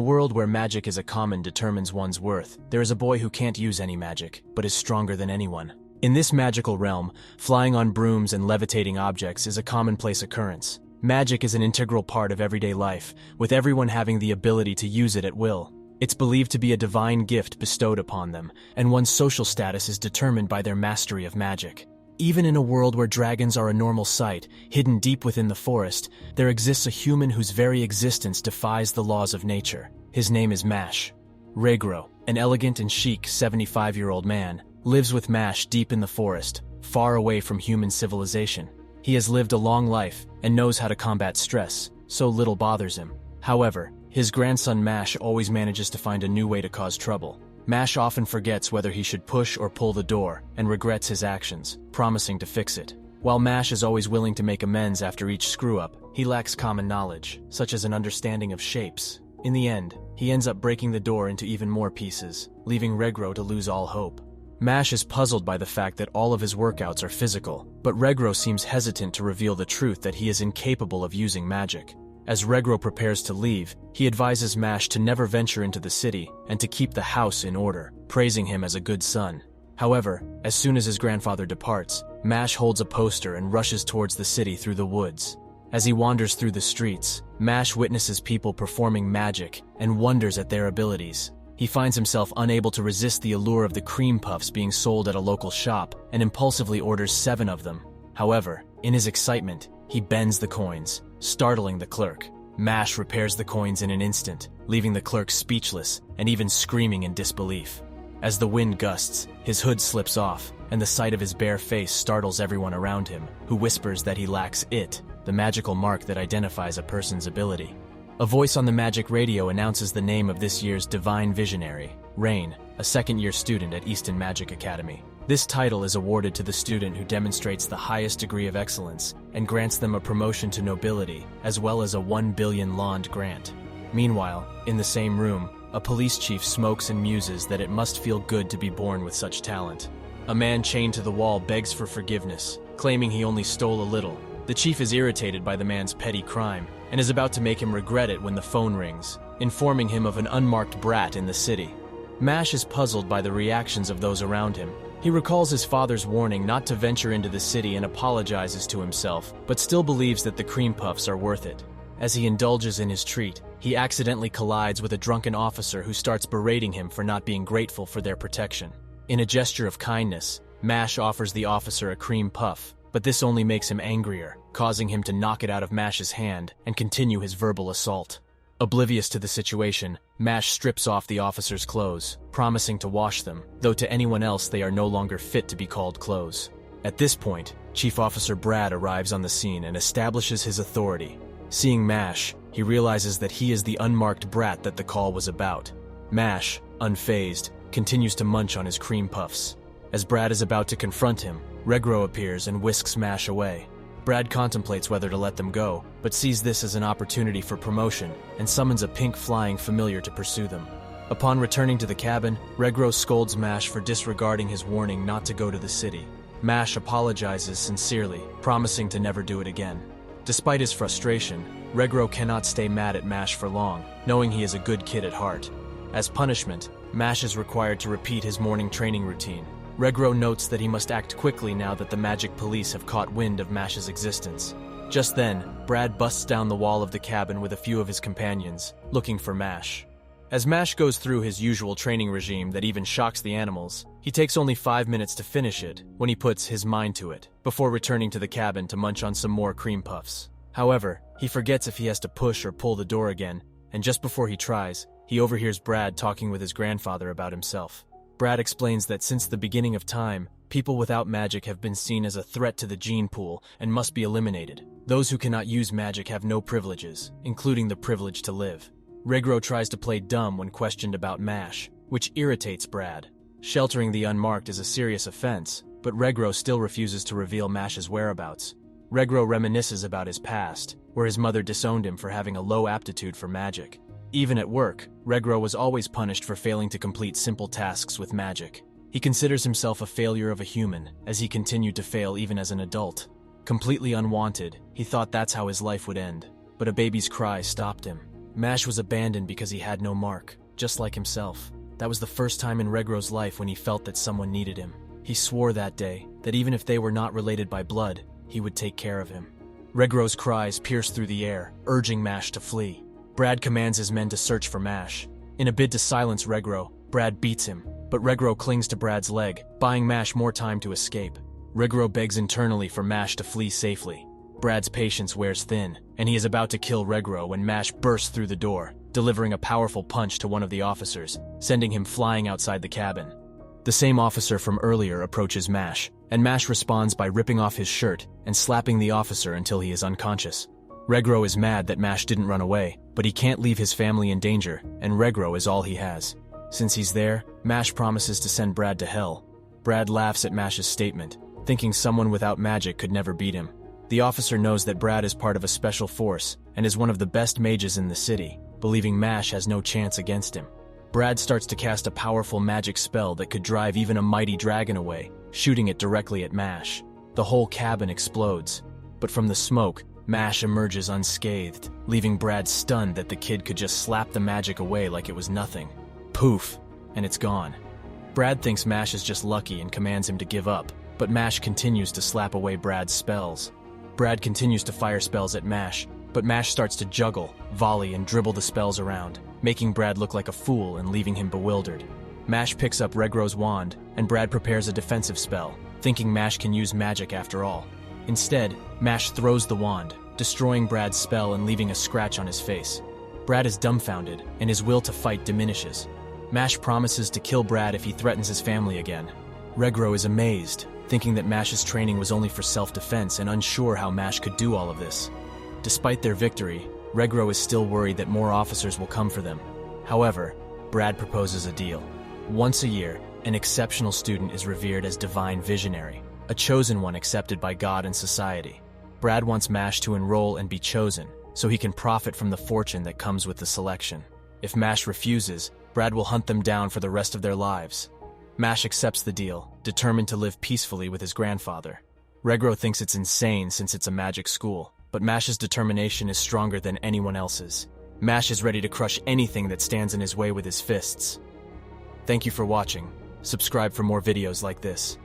world where magic is a common determines one's worth, there is a boy who can't use any magic, but is stronger than anyone. In this magical realm, flying on brooms and levitating objects is a commonplace occurrence. Magic is an integral part of everyday life, with everyone having the ability to use it at will. It's believed to be a divine gift bestowed upon them, and one's social status is determined by their mastery of magic. Even in a world where dragons are a normal sight, hidden deep within the forest, there exists a human whose very existence defies the laws of nature. His name is Mash. Regro, an elegant and chic 75-year-old man, lives with Mash deep in the forest, far away from human civilization. He has lived a long life and knows how to combat stress, so little bothers him. However, his grandson Mash always manages to find a new way to cause trouble. Mash often forgets whether he should push or pull the door and regrets his actions, promising to fix it. While Mash is always willing to make amends after each screw-up, he lacks common knowledge, such as an understanding of shapes. In the end, he ends up breaking the door into even more pieces, leaving Regro to lose all hope. Mash is puzzled by the fact that all of his workouts are physical, but Regro seems hesitant to reveal the truth that he is incapable of using magic. As Regro prepares to leave, he advises Mash to never venture into the city and to keep the house in order, praising him as a good son. However, as soon as his grandfather departs, Mash holds a poster and rushes towards the city through the woods. As he wanders through the streets, Mash witnesses people performing magic and wonders at their abilities. He finds himself unable to resist the allure of the cream puffs being sold at a local shop and impulsively orders 7 of them. However, in his excitement, he bends the coins, startling the clerk. Mash repairs the coins in an instant, leaving the clerk speechless and even screaming in disbelief. As the wind gusts, his hood slips off, and the sight of his bare face startles everyone around him, who whispers that he lacks it, the magical mark that identifies a person's ability. A voice on the magic radio announces the name of this year's divine visionary, Rain, a second-year student at Easton Magic Academy. This title is awarded to the student who demonstrates the highest degree of excellence and grants them a promotion to nobility, as well as a 1 billion Lond grant. Meanwhile, in the same room, a police chief smokes and muses that it must feel good to be born with such talent. A man chained to the wall begs for forgiveness, claiming he only stole a little. The chief is irritated by the man's petty crime and is about to make him regret it when the phone rings, informing him of an unmarked brat in the city. Mash is puzzled by the reactions of those around him. He recalls his father's warning not to venture into the city and apologizes to himself, but still believes that the cream puffs are worth it. As he indulges in his treat, he accidentally collides with a drunken officer who starts berating him for not being grateful for their protection. In a gesture of kindness, Mash offers the officer a cream puff, but this only makes him angrier, causing him to knock it out of Mash's hand and continue his verbal assault. Oblivious to the situation, Mash strips off the officer's clothes, promising to wash them, though to anyone else they are no longer fit to be called clothes. At this point, Chief Officer Brad arrives on the scene and establishes his authority. Seeing Mash, he realizes that he is the unmarked brat that the call was about. Mash, unfazed, continues to munch on his cream puffs. As Brad is about to confront him, Regro appears and whisks Mash away. Brad contemplates whether to let them go, but sees this as an opportunity for promotion and summons a pink flying familiar to pursue them. Upon returning to the cabin, Regro scolds Mash for disregarding his warning not to go to the city. Mash apologizes sincerely, promising to never do it again. Despite his frustration, Regro cannot stay mad at Mash for long, knowing he is a good kid at heart. As punishment, Mash is required to repeat his morning training routine. Regro notes that he must act quickly now that the magic police have caught wind of Mash's existence. Just then, Brad busts down the wall of the cabin with a few of his companions, looking for Mash. As Mash goes through his usual training regime that even shocks the animals, he takes only 5 minutes to finish it when he puts his mind to it, before returning to the cabin to munch on some more cream puffs. However, he forgets if he has to push or pull the door again, and just before he tries, he overhears Brad talking with his grandfather about himself. Brad explains that since the beginning of time, people without magic have been seen as a threat to the gene pool and must be eliminated. Those who cannot use magic have no privileges, including the privilege to live. Regro tries to play dumb when questioned about Mash, which irritates Brad. Sheltering the unmarked is a serious offense, but Regro still refuses to reveal Mash's whereabouts. Regro reminisces about his past, where his mother disowned him for having a low aptitude for magic. Even at work, Regro was always punished for failing to complete simple tasks with magic. He considers himself a failure of a human, as he continued to fail even as an adult. Completely unwanted, he thought that's how his life would end, but a baby's cry stopped him. Mash was abandoned because he had no mark, just like himself. That was the first time in Regro's life when he felt that someone needed him. He swore that day that even if they were not related by blood, he would take care of him. Regro's cries pierced through the air, urging Mash to flee. Brad commands his men to search for Mash. In a bid to silence Regro, Brad beats him, but Regro clings to Brad's leg, buying Mash more time to escape. Regro begs internally for Mash to flee safely. Brad's patience wears thin, and he is about to kill Regro when Mash bursts through the door, delivering a powerful punch to one of the officers, sending him flying outside the cabin. The same officer from earlier approaches Mash, and Mash responds by ripping off his shirt and slapping the officer until he is unconscious. Regro is mad that Mash didn't run away, but he can't leave his family in danger, and Regro is all he has. Since he's there, Mash promises to send Brad to hell. Brad laughs at Mash's statement, thinking someone without magic could never beat him. The officer knows that Brad is part of a special force and is one of the best mages in the city, believing Mash has no chance against him. Brad starts to cast a powerful magic spell that could drive even a mighty dragon away, shooting it directly at Mash. The whole cabin explodes, but from the smoke, Mash emerges unscathed, leaving Brad stunned that the kid could just slap the magic away like it was nothing. Poof, and it's gone. Brad thinks Mash is just lucky and commands him to give up, but Mash continues to slap away Brad's spells. Brad continues to fire spells at Mash, but Mash starts to juggle, volley, and dribble the spells around, making Brad look like a fool and leaving him bewildered. Mash picks up Regro's wand, and Brad prepares a defensive spell, thinking Mash can use magic after all. Instead, Mash throws the wand, destroying Brad's spell and leaving a scratch on his face. Brad is dumbfounded, and his will to fight diminishes. Mash promises to kill Brad if he threatens his family again. Regro is amazed, thinking that Mash's training was only for self-defense and unsure how Mash could do all of this. Despite their victory, Regro is still worried that more officers will come for them. However, Brad proposes a deal. Once a year, an exceptional student is revered as divine visionary, a chosen one accepted by God and society. Brad wants Mash to enroll and be chosen, so he can profit from the fortune that comes with the selection. If Mash refuses, Brad will hunt them down for the rest of their lives. Mash accepts the deal, determined to live peacefully with his grandfather. Regro thinks it's insane since it's a magic school, but Mash's determination is stronger than anyone else's. Mash is ready to crush anything that stands in his way with his fists. Thank you for watching. Subscribe for more videos like this.